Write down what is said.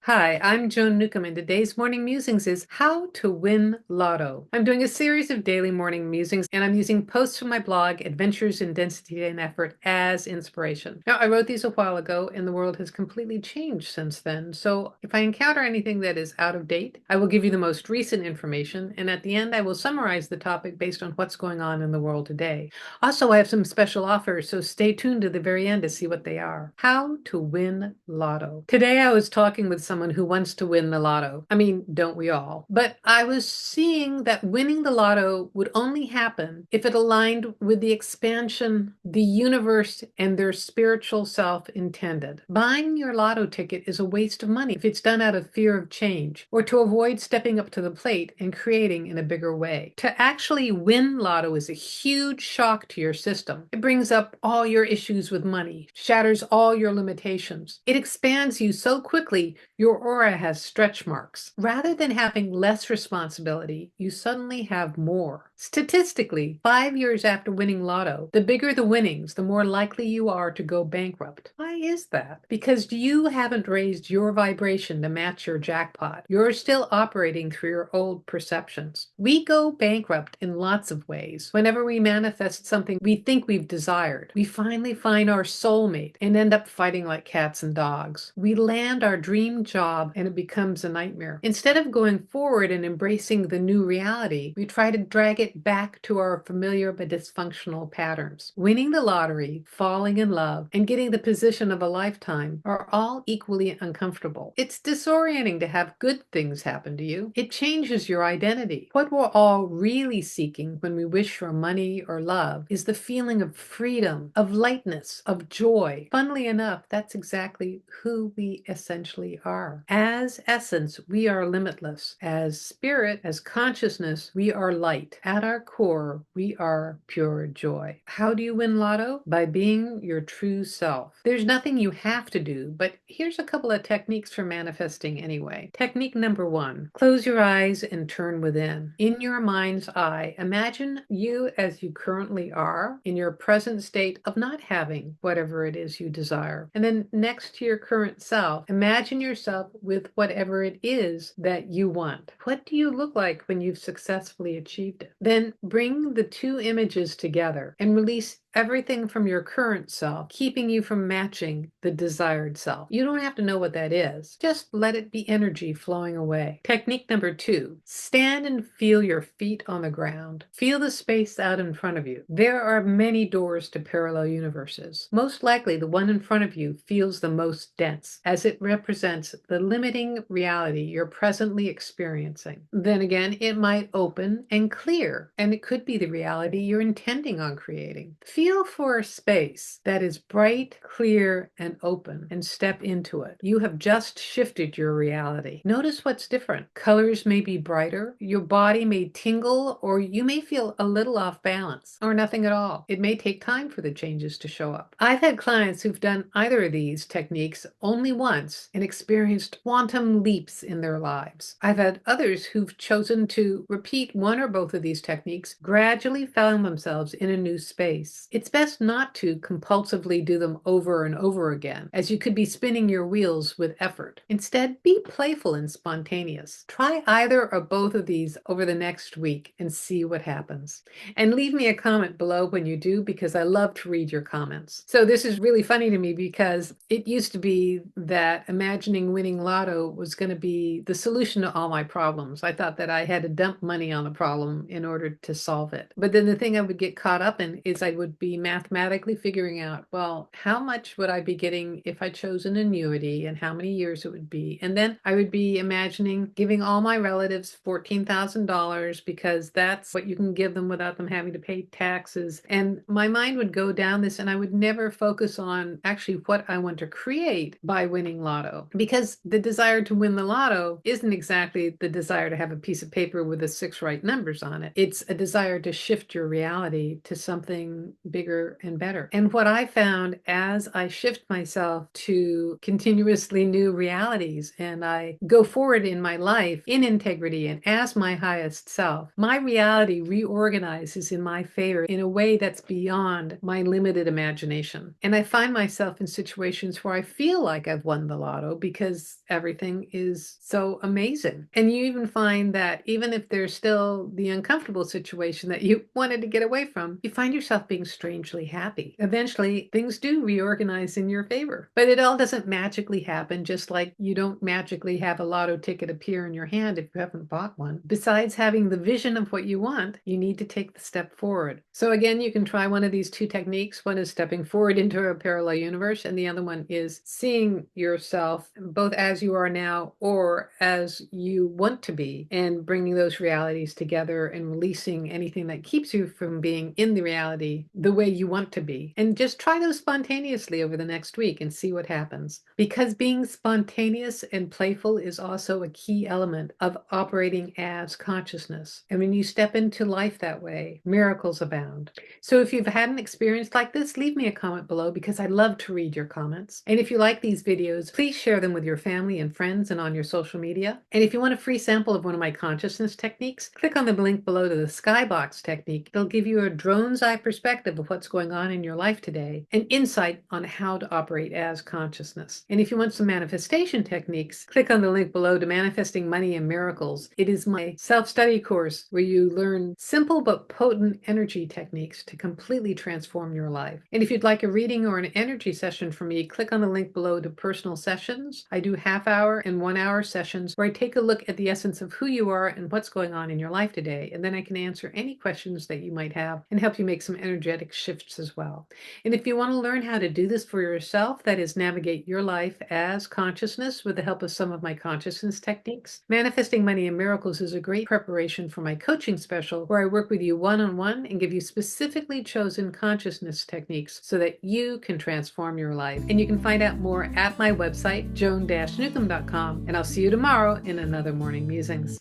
Hi, I'm Joan Newcomb, and today's morning musings is how to win lotto. I'm doing a series of daily morning musings, and I'm using posts from my blog, Adventures in Density and Effort, as inspiration. Now, I wrote these a while ago, and the world has completely changed since then. So if I encounter anything that is out of date, I will give you the most recent information, and at the end, I will summarize the topic based on what's going on in the world today. Also, I have some special offers, so stay tuned to the very end to see what they are. How to win lotto. Today, I was talking with someone who wants to win the lotto. I mean, don't we all? But I was seeing that winning the lotto would only happen if it aligned with the expansion the universe and their spiritual self intended. Buying your lotto ticket is a waste of money if it's done out of fear of change or to avoid stepping up to the plate and creating in a bigger way. To actually win lotto is a huge shock to your system. It brings up all your issues with money, shatters all your limitations. It expands you so quickly your aura has stretch marks. Rather than having less responsibility, you suddenly have more. Statistically, 5 years after winning lotto, the bigger the winnings, the more likely you are to go bankrupt. Why is that? Because you haven't raised your vibration to match your jackpot. You're still operating through your old perceptions. We go bankrupt in lots of ways. Whenever we manifest something we think we've desired, we finally find our soulmate and end up fighting like cats and dogs. We land our dream job and it becomes a nightmare. Instead of going forward and embracing the new reality, we try to drag it back to our familiar but dysfunctional patterns. Winning the lottery, falling in love, and getting the position of a lifetime are all equally uncomfortable. It's disorienting to have good things happen to you. It changes your identity. What we're all really seeking when we wish for money or love is the feeling of freedom, of lightness, of joy. Funnily enough, that's exactly who we essentially are. As essence, we are limitless. As spirit, as consciousness, we are light. At our core, we are pure joy. How do you win lotto? By being your true self. There's nothing you have to do, but here's a couple of techniques for manifesting anyway. Technique number 1, close your eyes and turn within. In your mind's eye, imagine you as you currently are in your present state of not having whatever it is you desire. And then next to your current self, imagine yourself with whatever it is that you want. What do you look like when you've successfully achieved it? Then bring the two images together and release everything from your current self, keeping you from matching the desired self. You don't have to know what that is. Just let it be energy flowing away. Technique number 2, stand and feel your feet on the ground. Feel the space out in front of you. There are many doors to parallel universes. Most likely the one in front of you feels the most dense, as it represents the limiting reality you're presently experiencing. Then again, it might open and clear, and it could be the reality you're intending on creating. Feel for a space that is bright, clear, and open, and step into it. You have just shifted your reality. Notice what's different. Colors may be brighter, your body may tingle, or you may feel a little off balance, or nothing at all. It may take time for the changes to show up. I've had clients who've done either of these techniques only once and experienced quantum leaps in their lives. I've had others who've chosen to repeat one or both of these techniques, gradually found themselves in a new space. It's best not to compulsively do them over and over again, as you could be spinning your wheels with effort. Instead, be playful and spontaneous. Try either or both of these over the next week and see what happens. And leave me a comment below when you do, because I love to read your comments. So this is really funny to me because it used to be that imagining winning lotto was going to be the solution to all my problems. I thought that I had to dump money on the problem in order to solve it. But then the thing I would get caught up in is I would be mathematically figuring out, well, how much would I be getting if I chose an annuity and how many years it would be? And then I would be imagining giving all my relatives $14,000 because that's what you can give them without them having to pay taxes. And my mind would go down this and I would never focus on actually what I want to create by winning lotto. Because the desire to win the lotto isn't exactly the desire to have a piece of paper with the 6 right numbers on it. It's a desire to shift your reality to something bigger and better. And what I found as I shift myself to continuously new realities and I go forward in my life in integrity and as my highest self, my reality reorganizes in my favor in a way that's beyond my limited imagination. And I find myself in situations where I feel like I've won the lotto because everything is so amazing. And you even find that even if there's still the uncomfortable situation that you wanted to get away from, you find yourself being strangely happy. Eventually, things do reorganize in your favor. But it all doesn't magically happen, just like you don't magically have a lotto ticket appear in your hand if you haven't bought one. Besides having the vision of what you want, you need to take the step forward. So again, you can try one of these two techniques. One is stepping forward into a parallel universe, and the other one is seeing yourself both as you are now or as you want to be, and bringing those realities together and releasing anything that keeps you from being in the reality the way you want to be. And just try those spontaneously over the next week and see what happens. Because being spontaneous and playful is also a key element of operating as consciousness. And when you step into life that way, miracles abound. So if you've had an experience like this, leave me a comment below because I love to read your comments. And if you like these videos, please share them with your family and friends and on your social media. And if you want a free sample of one of my consciousness techniques, click on the link below to the Skybox technique. It'll give you a drone's eye perspective of what's going on in your life today and insight on how to operate as consciousness. And if you want some manifestation techniques, click on the link below to Manifesting Money and Miracles. It is my self-study course where you learn simple but potent energy techniques to completely transform your life. And if you'd like a reading or an energy session from me, click on the link below to personal sessions. I do half-hour and 1-hour sessions where I take a look at the essence of who you are and what's going on in your life today. And then I can answer any questions that you might have and help you make some energetic shifts as well. And if you want to learn how to do this for yourself, that is, navigate your life as consciousness with the help of some of my consciousness techniques, Manifesting Money and Miracles is a great preparation for my coaching special where I work with you one-on-one and give you specifically chosen consciousness techniques so that you can transform your life. And you can find out more at my website, joan-newcomb.com. And I'll see you tomorrow in another Morning Musings.